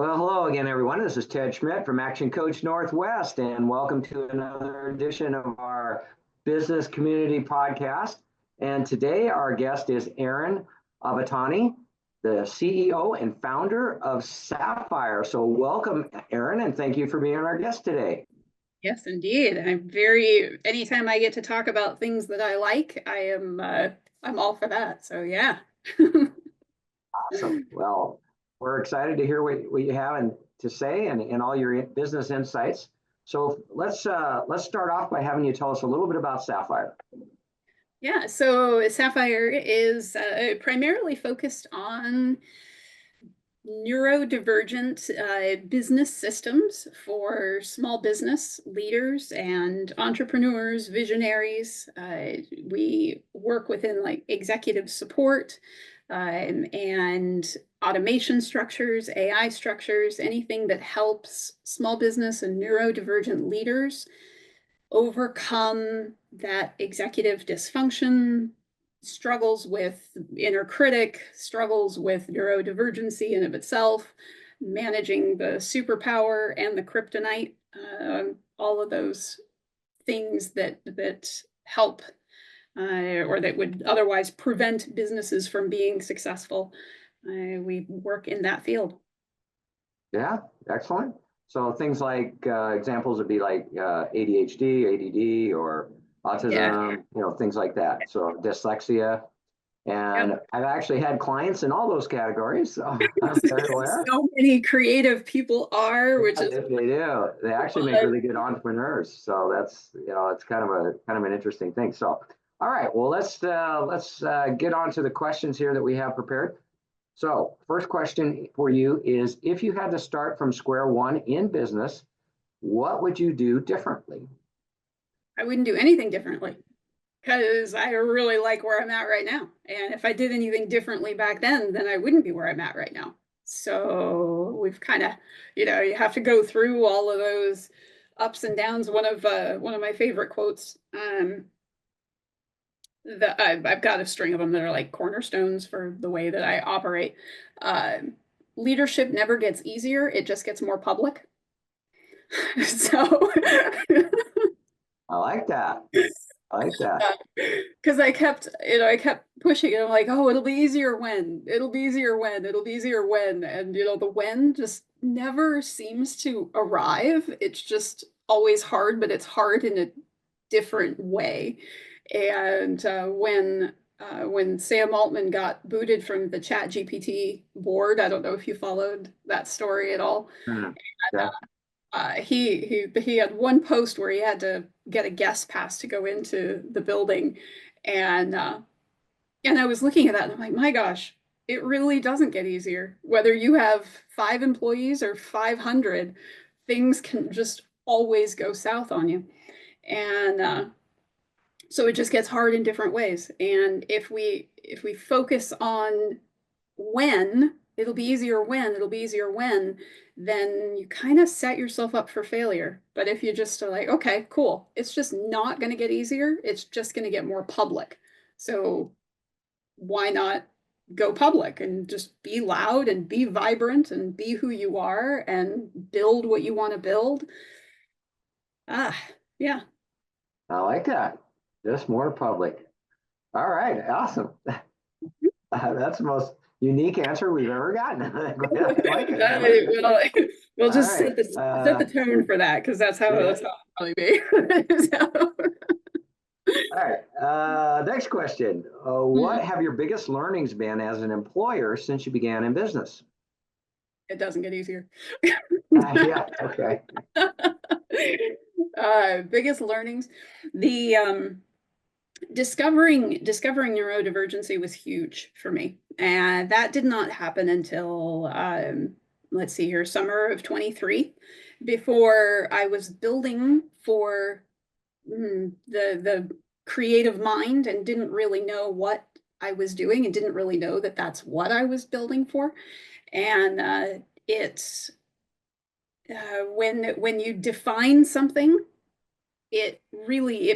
Well, hello again, everyone. This is Ted Schmidt from Action Coach Northwest, and welcome to another edition of our Business Community Podcast. And today, our guest is Eryn Anitavi, the CEO and founder of Sapphire. So, welcome, Eryn, and thank you for being our guest today. Yes, indeed. Anytime I get to talk about things that I like, I'm all for that. So, yeah. Awesome. Well, we're excited to hear what you have to say and all your business insights. So let's start off by having you tell us a little bit about Sapphire. Yeah, so Sapphire is primarily focused on neurodivergent business systems for small business leaders and entrepreneurs, visionaries. We work within like executive support and automation structures, AI structures, anything that helps small business and neurodivergent leaders overcome that executive dysfunction, struggles with inner critic, struggles with neurodivergency in of itself, managing the superpower and the kryptonite, all of those things that help or that would otherwise prevent businesses from being successful. We work in that field. Yeah, excellent. So things like examples would be like ADHD, ADD, or autism, things like that. So dyslexia. And yep. I've actually had clients in all those categories. So I'm very aware. So many creative people are, which is they do. They actually make really good entrepreneurs. So that's it's kind of an interesting thing. So all right, well let's get on to the questions here that we have prepared. So first question for you is, if you had to start from square one in business, what would you do differently? I wouldn't do anything differently because I really like where I'm at right now. And if I did anything differently back then I wouldn't be where I'm at right now. So we've kind of, you have to go through all of those ups and downs. One of my favorite quotes, I've got a string of them that are like cornerstones for the way that I operate. Leadership never gets easier. It just gets more public. So I like that. Because I kept pushing it. I'm like, oh, it'll be easier when, it'll be easier when, it'll be easier when. And, the when just never seems to arrive. It's just always hard, but it's hard in a different way. And when Sam Altman got booted from the ChatGPT board, I don't know if you followed that story at all. Yeah. He had one post where he had to get a guest pass to go into the building, and I was looking at that and I'm like, my gosh, it really doesn't get easier. Whether you have 5 employees or 500, things can just always go south on you, and so it just gets hard in different ways. And if we focus on when, it'll be easier when, then you kind of set yourself up for failure. But if you just are like, okay, cool, it's just not going to get easier. It's just going to get more public. So why not go public and just be loud and be vibrant and be who you are and build what you want to build? Yeah. I like that. Just more public. All right, awesome. That's the most unique answer we've ever gotten. I like it. We'll just set the tone for that, because that's how it'll probably be. So. All right. Next question. What have your biggest learnings been as an employer since you began in business? It doesn't get easier. Yeah. Okay. Biggest learnings. The discovering neurodivergency was huge for me, and that did not happen until let's see here, summer of 23, before I was building for the creative mind and didn't really know what I was doing and didn't really know that that's what I was building for. And it's when you define something, it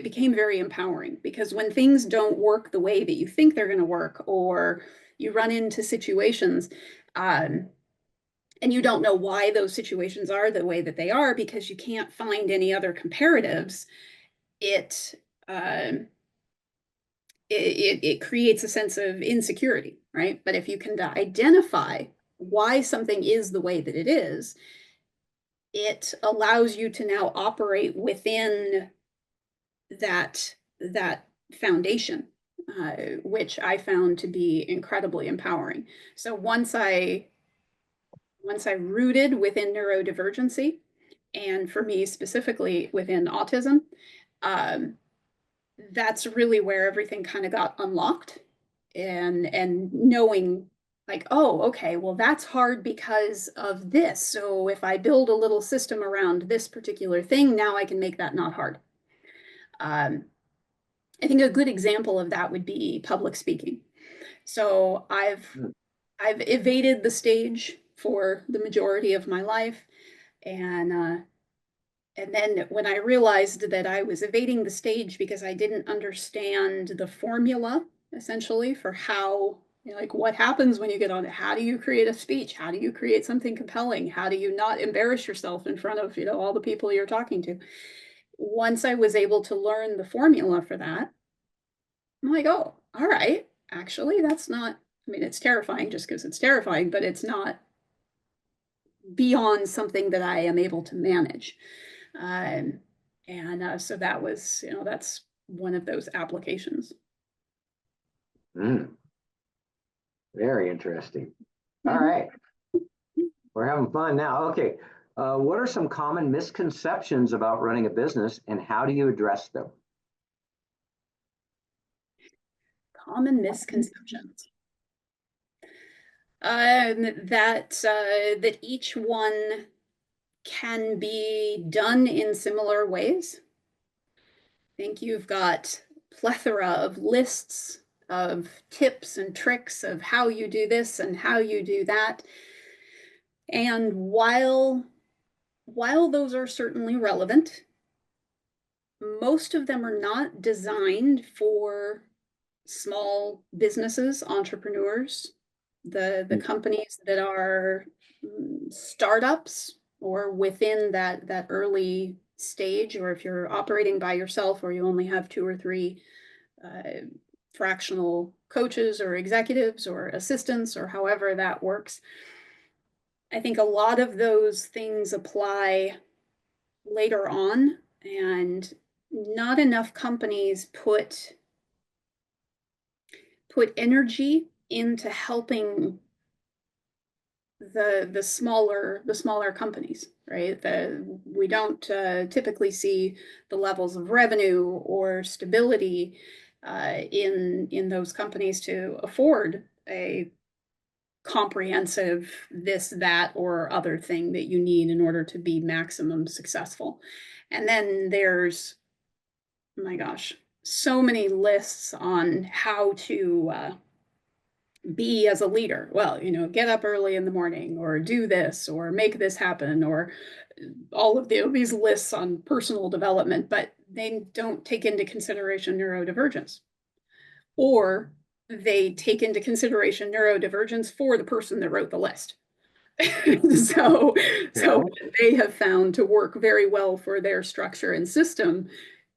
became very empowering, because when things don't work the way that you think they're going to work, or you run into situations, and you don't know why those situations are the way that they are because you can't find any other comparatives, it creates a sense of insecurity, right? But if you can identify why something is the way that it is, it allows you to now operate within that foundation, which I found to be incredibly empowering. So once I rooted within neurodivergency, and for me specifically within autism, um, that's really where everything kind of got unlocked, and knowing like, oh, okay, well, that's hard because of this. So if I build a little system around this particular thing, now I can make that not hard. Um, I think a good example of that would be public speaking. So I've evaded the stage for the majority of my life, and then when I realized that I was evading the stage because I didn't understand the formula essentially for how, like what happens when you get on it, how do you create a speech? How do you create something compelling? How do you not embarrass yourself in front of, all the people you're talking to? Once I was able to learn the formula for that, I'm like, oh, all right, actually, that's not, I mean, it's terrifying just because it's terrifying, but it's not beyond something that I am able to manage. Um, and so that was, that's one of those applications. Very interesting. All right. We're having fun now. Okay. What are some common misconceptions about running a business and how do you address them? Common misconceptions. That each one can be done in similar ways. I think you've got plethora of lists of tips and tricks of how you do this and how you do that. And while those are certainly relevant, most of them are not designed for small businesses, entrepreneurs, the companies that are startups or within that early stage, or if you're operating by yourself or you only have 2 or 3 fractional coaches or executives or assistants or however that works. I think a lot of those things apply later on, and not enough companies put energy into helping the smaller companies, right? We don't typically see the levels of revenue or stability in those companies to afford a comprehensive this, that, or other thing that you need in order to be maximum successful. And then there's, oh my gosh, so many lists on how to be as a leader. Well, get up early in the morning, or do this, or make this happen, or all of these lists on personal development, but they don't take into consideration neurodivergence, or they take into consideration neurodivergence for the person that wrote the list. So they have found to work very well for their structure and system,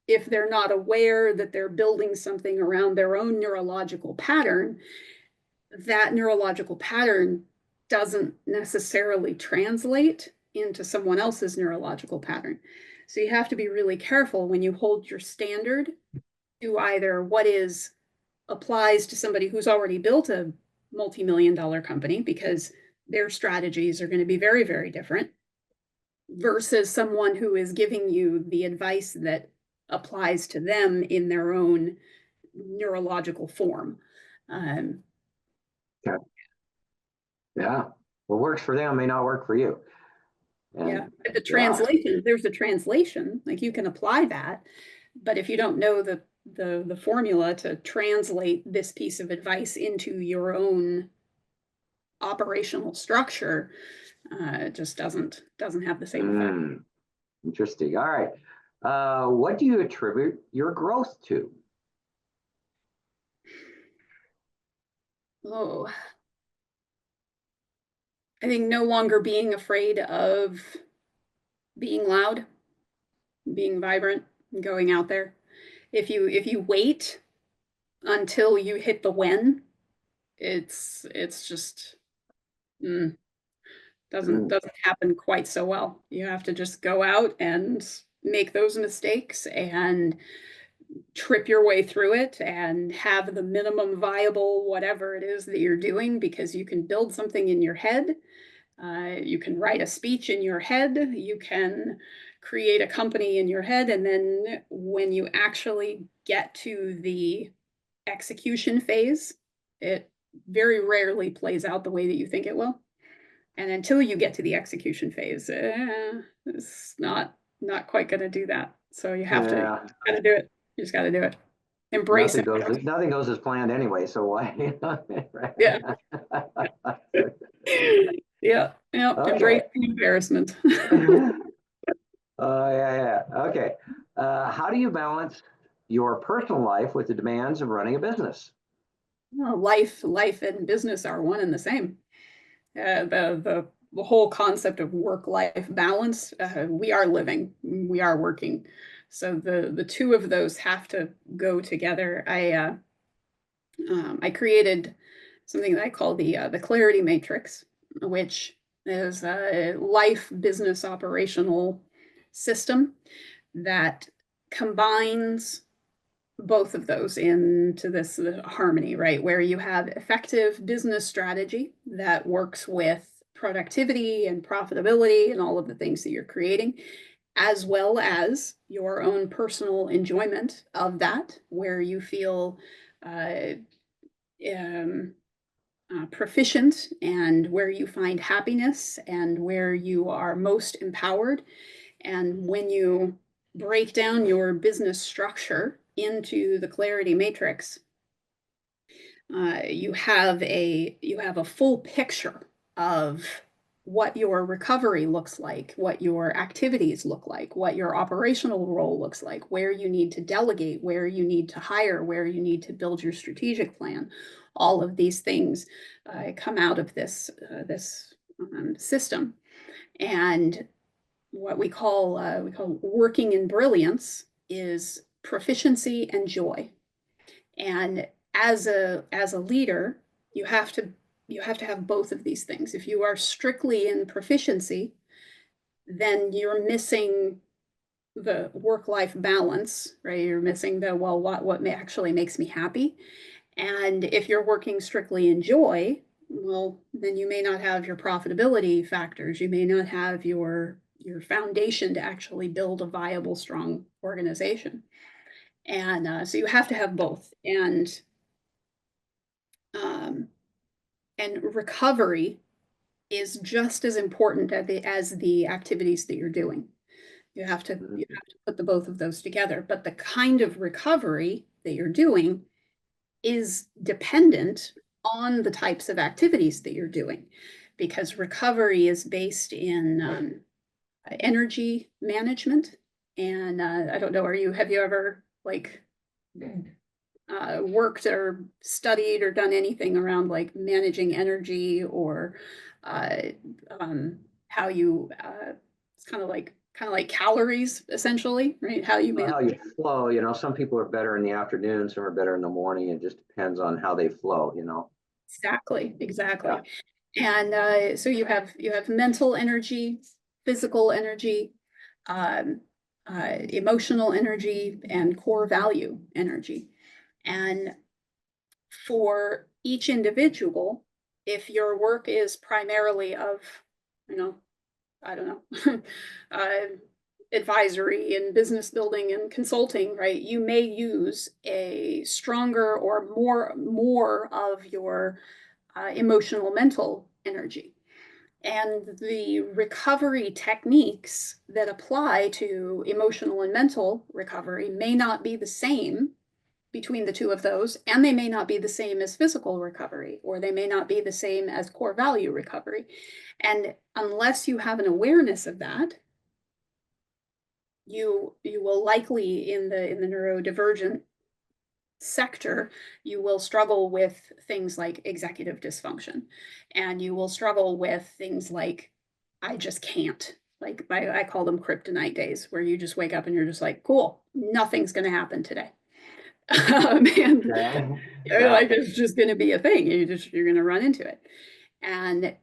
if they're not aware that they're building something around their own neurological pattern, that neurological pattern doesn't necessarily translate into someone else's neurological pattern. So you have to be really careful when you hold your standard to either what applies to somebody who's already built a multi-million-dollar company, because their strategies are going to be very, very different, versus someone who is giving you the advice that applies to them in their own neurological form. Yeah. What works for them may not work for you. And the translation, there's a translation, like you can apply that, but if you don't know the formula to translate this piece of advice into your own operational structure, it just doesn't have the same effect. Interesting. All right. What do you attribute your growth to? Oh, think no longer being afraid of being loud, being vibrant, and going out there. If you wait until you hit the when, it's just doesn't happen quite so well. You have to just go out and make those mistakes and trip your way through it and have the minimum viable whatever it is that you're doing, because you can build something in your head. You can write a speech in your head. You can create a company in your head. And then when you actually get to the execution phase, it very rarely plays out the way that you think it will. And until you get to the execution phase, it's not quite going to do that. So you have to gotta do it. You just got to do it. Embrace it. Nothing goes as planned anyway. So why? Yeah. Yeah. Okay. Embrace the embarrassment. Yeah. Okay. How do you balance your personal life with the demands of running a business? Well, life and business are one and the same. The whole concept of work-life balance, we are living, we are working. So the two of those have to go together. I created something that I call the clarity matrix, which is a life business operational system that combines both of those into this harmony, right? Where you have effective business strategy that works with productivity and profitability and all of the things that you're creating, as well as your own personal enjoyment of that, where you feel proficient and where you find happiness and where you are most empowered. And when you break down your business structure into the clarity matrix, you have a full picture of what your recovery looks like, what your activities look like, what your operational role looks like, where you need to delegate, where you need to hire, where you need to build your strategic plan. All of these things come out of this system. And what we call working in brilliance is proficiency and joy. And as a leader, you have to have both of these things. If you are strictly in proficiency, then you're missing the work-life balance, right? You're missing the, well, what actually makes me happy. And if you're working strictly in joy, well, then you may not have your profitability factors. You may not have your foundation to actually build a viable, strong organization. And so you have to have both. And recovery is just as important as the activities that you're doing. You have to put the both of those together. But the kind of recovery that you're doing is dependent on the types of activities that you're doing, because recovery is based in energy management. And I don't know, have you ever worked or studied or done anything around like managing energy, or how you it's kind of like calories, essentially, right? How you flow. Some people are better in the afternoon, some are better in the morning. It just depends on how they flow. Exactly. Yeah. And so you have mental energy, physical energy, emotional energy, and core value energy. And for each individual, if your work is primarily of, I don't know, advisory and business building and consulting, right? You may use a stronger or more of your emotional, mental energy. And the recovery techniques that apply to emotional and mental recovery may not be the same between the two of those, and they may not be the same as physical recovery, or they may not be the same as core value recovery. And unless you have an awareness of that, you will likely in the neurodivergent sector, you will struggle with things like executive dysfunction, and you will struggle with things like, I just can't. Like I call them kryptonite days, where you just wake up and you're just like, cool, nothing's going to happen today. And Okay. Yeah. like it's just going to be a thing. You're going to run into it. And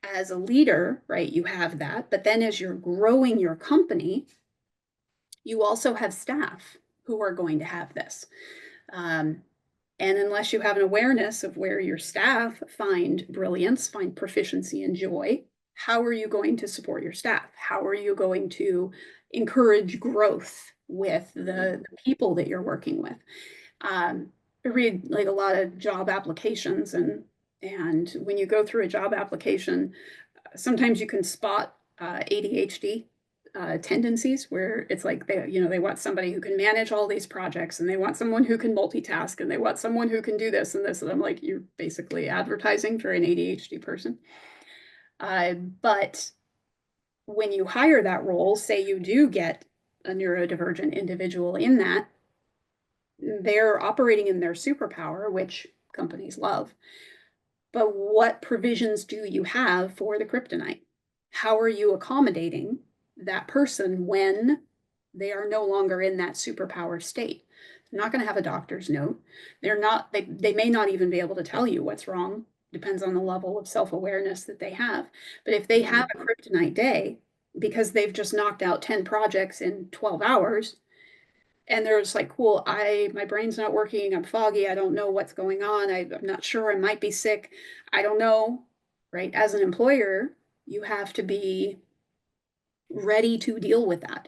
as a leader, right, you have that. But then as you're growing your company, you also have staff who are going to have this. And unless you have an awareness of where your staff find brilliance, find proficiency and joy, how are you going to support your staff? How are you going to encourage growth with the people that you're working with? I read like a lot of job applications, and when you go through a job application, sometimes you can spot ADHD tendencies, where it's like they want somebody who can manage all these projects, and they want someone who can multitask, and they want someone who can do this and this. And I'm like, you're basically advertising for an ADHD person. But when you hire that role, say you do get a neurodivergent individual in that, they're operating in their superpower, which companies love. But what provisions do you have for the kryptonite? How are you accommodating that person when they are no longer in that superpower state? They're not going to have a doctor's note. They may not even be able to tell you what's wrong. Depends on the level of self-awareness that they have. But if they have a kryptonite day because they've just knocked out 10 projects in 12 hours, and they're just like, cool, my brain's not working, I'm foggy, I don't know what's going on, I'm not sure, I might be sick, I don't know, right? As an employer, you have to be ready to deal with that,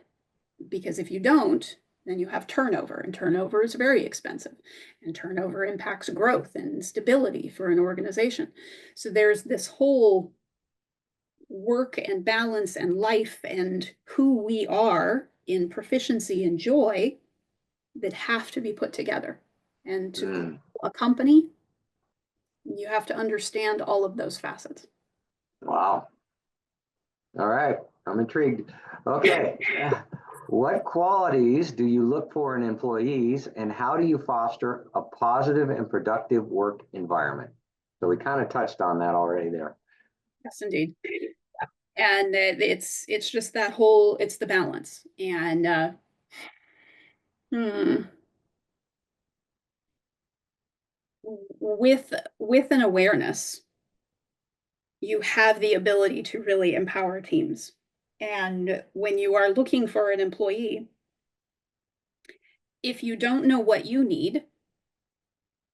because if you don't, then you have turnover, and turnover is very expensive, and turnover impacts growth and stability for an organization. So there's this whole work and balance and life and who we are in proficiency and joy that have to be put together. And to grow a company, you have to understand all of those facets. Wow. All right. I'm intrigued. Okay. What qualities do you look for in employees, and how do you foster a positive and productive work environment? So we kind of touched on that already there. Yes, indeed. And it's just that whole, it's the balance. And with an awareness, you have the ability to really empower teams. And when you are looking for an employee, if you don't know what you need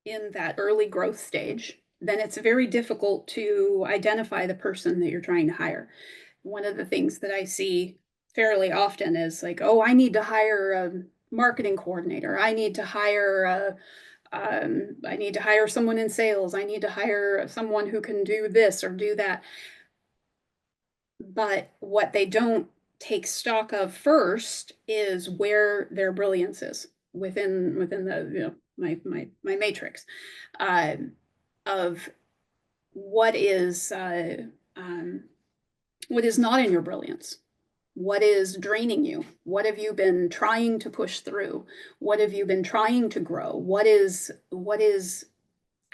in that early growth stage, then it's very difficult to identify the person that you're trying to hire. One of the things that I see fairly often is like, oh, I need to hire a marketing coordinator. I need to hire someone in sales. I need to hire someone who can do this or do that. But what they don't take stock of first is where their brilliance is within the my matrix of what is not in your brilliance. What is draining you? What have you been trying to push through? What have you been trying to grow? What is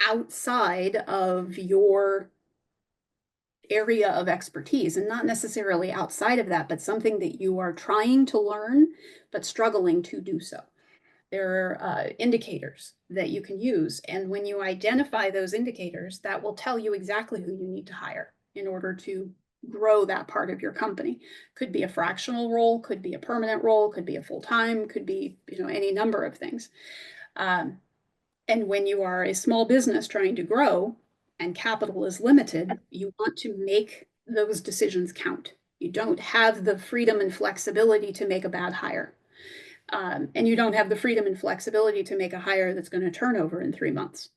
outside of your area of expertise, and not necessarily outside of that, but something that you are trying to learn but struggling to do so? There are indicators that you can use, and when you identify those indicators, that will tell you exactly who you need to hire in order to grow that part of your company. Could be a fractional role, could be a permanent role, could be a full-time, could be any number of things. And when you are a small business trying to grow and capital is limited, you want to make those decisions count. You don't have the freedom and flexibility to make a bad hire. And you don't have the freedom and flexibility to make a hire that's going to turn over in 3 months,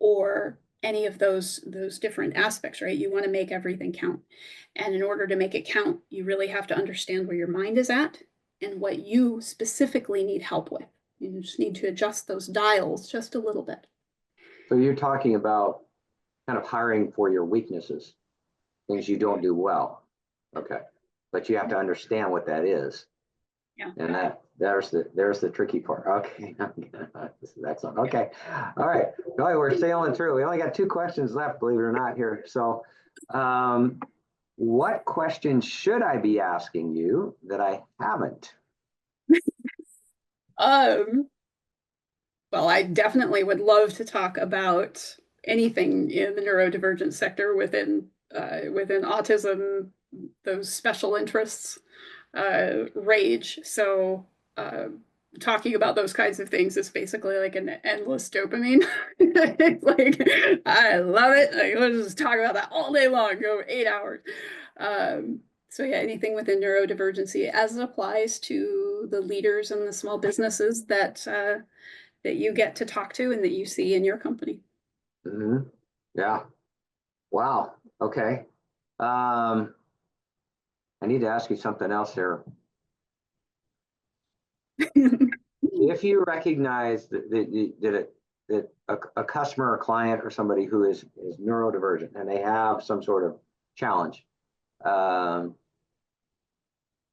or any of those different aspects, right? You want to make everything count. And in order to make it count, you really have to understand where your mind is at and what you specifically need help with. You just need to adjust those dials just a little bit. So you're talking about kind of hiring for your weaknesses, things you don't do well. Okay. But you have to understand what that is. Yeah. And There's the tricky part. Okay. This is excellent. Okay. All right. Well, we're sailing through. We only got 2 questions left, believe it or not, here. So what question should I be asking you that I haven't? Well, I definitely would love to talk about anything in the neurodivergent sector within autism, those special interests, rage. So talking about those kinds of things is basically like an endless dopamine. It's like I love it. Like, let's just talk about that all day long, go 8 hours. So yeah, anything within neurodivergency as it applies to the leaders and the small businesses that that you get to talk to and that you see in your company. Mm-hmm. Yeah. Wow. Okay. I need to ask you something else here. If you recognize that a customer or client or somebody who is neurodivergent and they have some sort of challenge,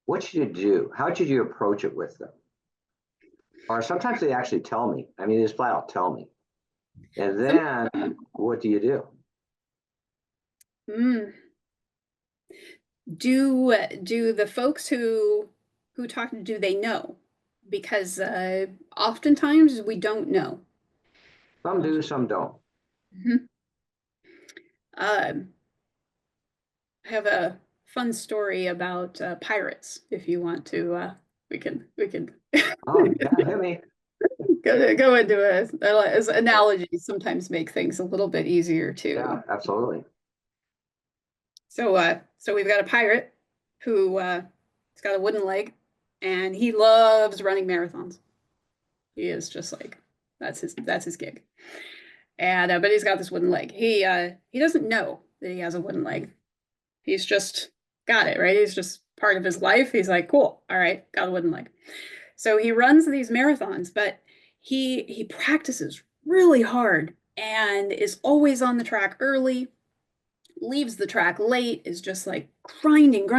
what should you do? How should you approach it with them? Or sometimes they actually tell me. I mean, they just flat out tell me. And then what do you do? Do the folks who talk, do they know? Because oftentimes we don't know. Some do, some don't. Mm-hmm. I have a fun story about pirates. If you want to, we can. Oh, yeah, hit me. go into it. As analogies sometimes make things a little bit easier too. Yeah, absolutely. So we've got a pirate who has got a wooden leg, and he loves running marathons. He is just like that's his gig. And but he's got this wooden leg. He doesn't know that he has a wooden leg. He's just got it, right? He's just part of his life. He's like, cool, all right, got a wooden leg. So he runs these marathons, but he practices really hard and is always on the track early, leaves the track late, is just like grinding,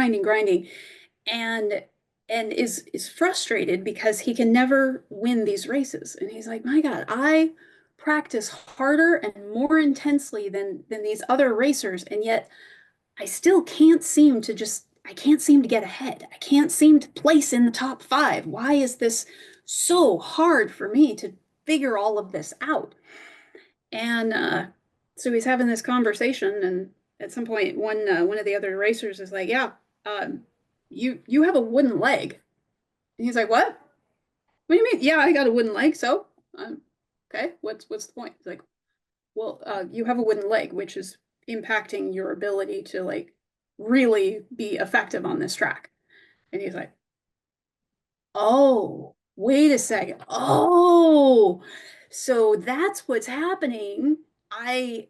and is frustrated because he can never win these races. And he's like, my God, I practice harder and more intensely than these other racers, and yet I still can't seem to get ahead. I can't seem to place in the top 5. Why is this so hard for me to figure all of this out? And so he's having this conversation, and at some point, one of the other racers is like, "Yeah, you have a wooden leg." And he's like, "What? What do you mean? Yeah, I got a wooden leg. So, okay, what's the point?" He's like, "Well, you have a wooden leg, which is impacting your ability to like really be effective on this track." And he's like, "Oh, wait a second. Oh, so that's what's happening. I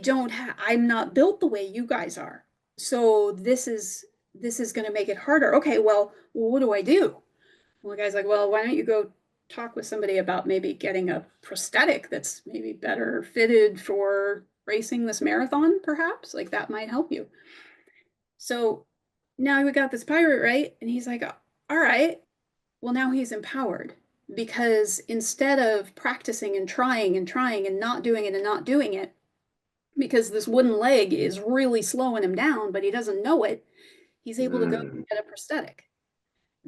don't have I'm not built the way you guys are. So this is going to make it harder. Okay, well, what do I do?" Well, the guy's like, "Well, why don't you go talk with somebody about maybe getting a prosthetic that's maybe better fitted for racing this marathon, perhaps? Like that might help you." So now we got this pirate, right? And he's like, "All right." Well, now he's empowered because instead of practicing and trying and not doing it and not doing it, because this wooden leg is really slowing him down, but he doesn't know it, he's able to go get a prosthetic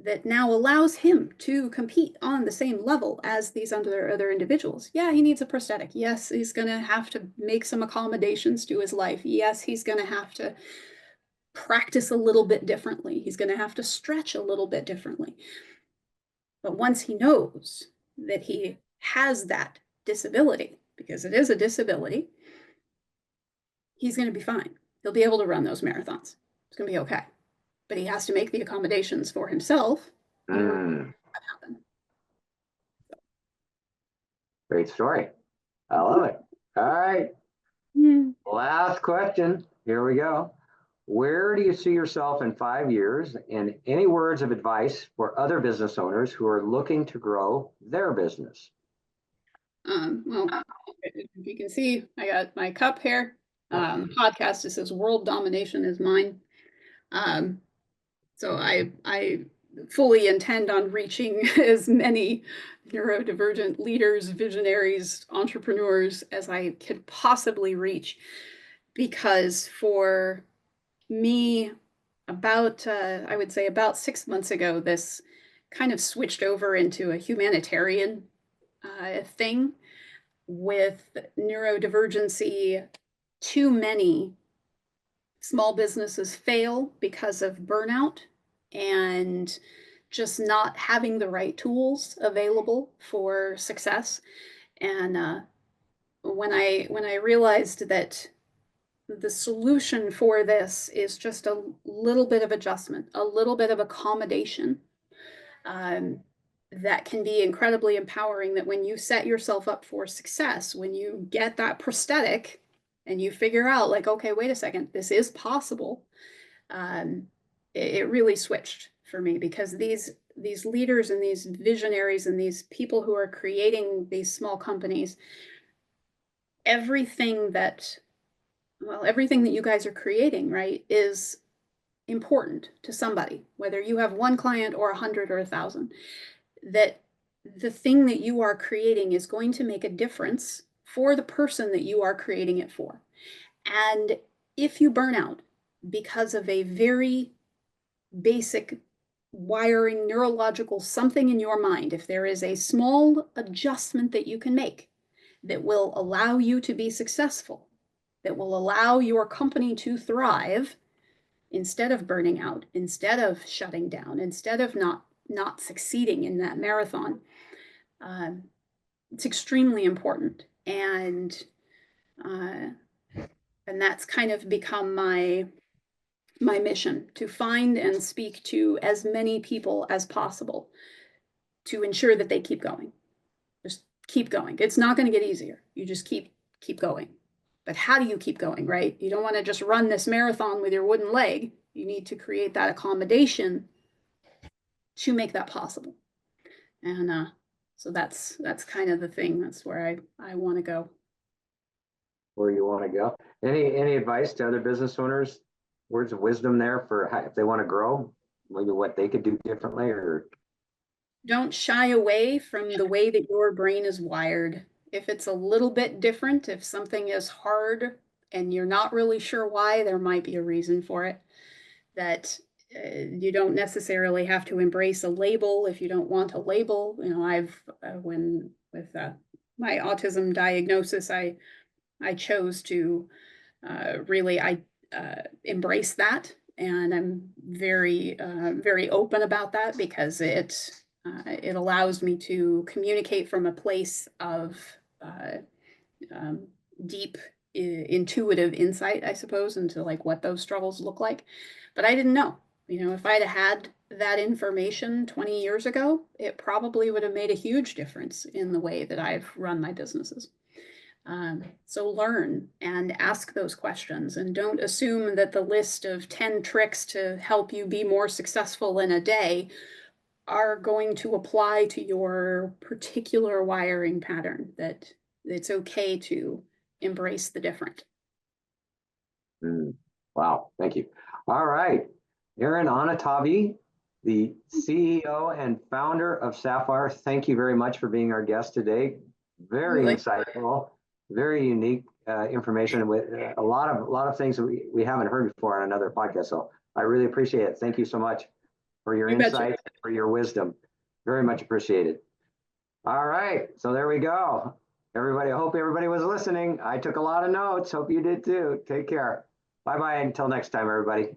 that now allows him to compete on the same level as these other individuals. Yeah, he needs a prosthetic. Yes, he's going to have to make some accommodations to his life. Yes, he's going to have to practice a little bit differently. He's going to have to stretch a little bit differently. But once he knows that he has that disability, because it is a disability, he's going to be fine. He'll be able to run those marathons. It's going to be okay. But he has to make the accommodations for himself in order to make that happen. Great story. I love it. All right. Last question. Here we go. Where do you see yourself in 5 years, and any words of advice for other business owners who are looking to grow their business? Well, if you can see, I got my cup here. The podcast, it says "World Domination is Mine." So fully intend on reaching as many neurodivergent leaders, visionaries, entrepreneurs as I could possibly reach. Because for me, I would say about 6 months ago, this kind of switched over into a humanitarian thing with neurodivergency. Too many small businesses fail because of burnout and just not having the right tools available for success. And when I realized that the solution for this is just a little bit of adjustment, a little bit of accommodation, um, that can be incredibly empowering. That when you set yourself up for success, when you get that prosthetic and you figure out, like, okay, wait a second, this is possible, it really switched for me, because these leaders and these visionaries and these people who are creating these small companies, everything that everything that you guys are creating, right, is important to somebody, whether you have one client or 100 or 1,000. That the thing that you are creating is going to make a difference for the person that you are creating it for. And if you burn out because of a very basic wiring, neurological something in your mind, if there is a small adjustment that you can make that will allow you to be successful, that will allow your company to thrive, instead of burning out, instead of shutting down, instead of not succeeding in that marathon, it's extremely important. Uh, and that's kind of become my mission, to find and speak to as many people as possible to ensure that they keep going. Just keep going. It's not going to get easier. You just keep going. But how do you keep going, right? You don't want to just run this marathon with your wooden leg. You need to create that accommodation to make that possible. And so that's kind of the thing. That's where I want to go. Where you want to go. Any advice to other business owners? Words of wisdom there for how, if they want to grow, maybe what they could do differently? Or don't shy away from the way that your brain is wired. If it's a little bit different, if something is hard and you're not really sure why, there might be a reason for it. That you don't necessarily have to embrace a label if you don't want a label. You know, I've when with my autism diagnosis, I chose to really embrace that, and I'm very open about that, because it allows me to communicate from a place of deep intuitive insight, I suppose, into like what those struggles look like. But I didn't know. You know, if I'd had that information 20 years ago, it probably would have made a huge difference in the way that I've run my businesses. So learn and ask those questions, and don't assume that the list of 10 tricks to help you be more successful in a day are going to apply to your particular wiring pattern. That it's okay to embrace the different. Wow, thank you. All right, Eryn Anitavi, the CEO and founder of Sapphire, thank you very much for being our guest today. Very insightful, very unique information with a lot of things that we haven't heard before on another podcast. So I really appreciate it. Thank you so much for your insights, for your wisdom. Very much appreciated. All right, so there we go. Everybody, I hope everybody was listening. I took a lot of notes. Hope you did too. Take care. Bye-bye until next time, everybody.